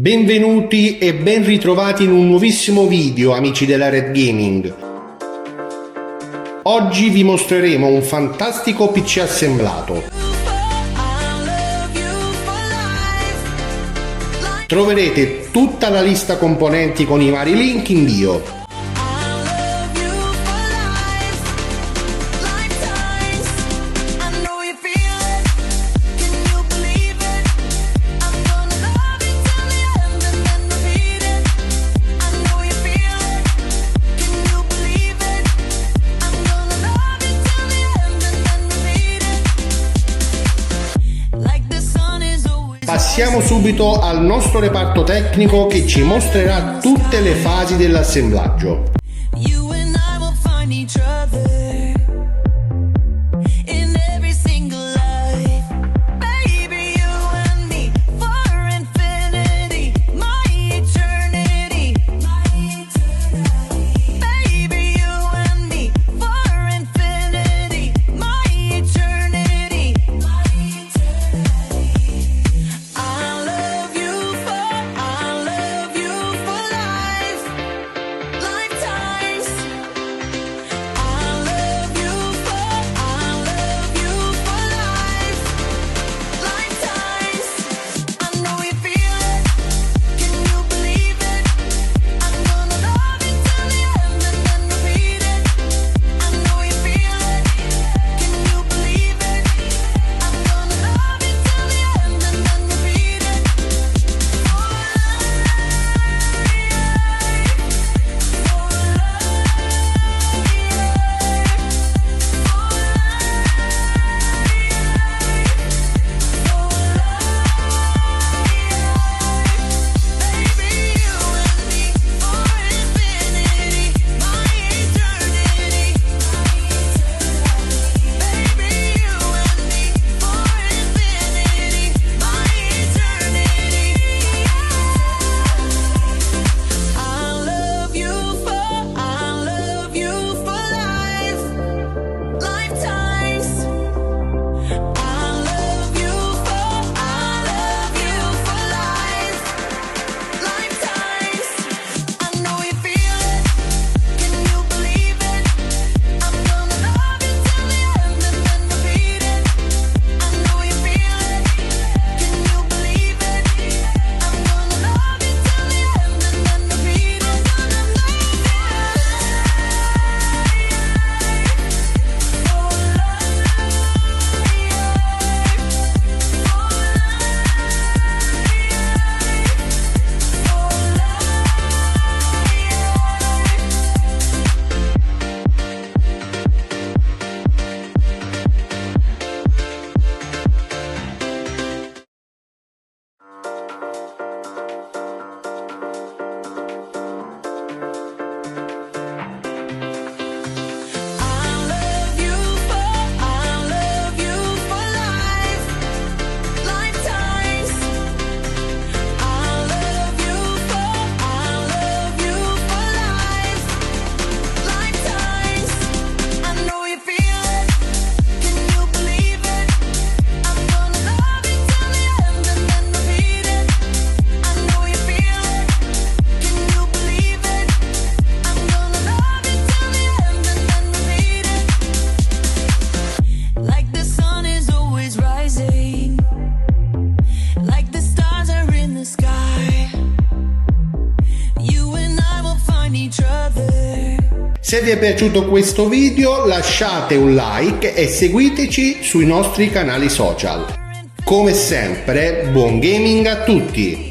Benvenuti e ben ritrovati in un nuovissimo video, amici della Red Gaming. Oggi vi mostreremo un fantastico PC assemblato. Troverete tutta la lista componenti con i vari link in bio. Passiamo subito al nostro reparto tecnico che ci mostrerà tutte le fasi dell'assemblaggio. Se vi è piaciuto questo video lasciate un like e seguiteci sui nostri canali social. Come sempre, buon gaming a tutti!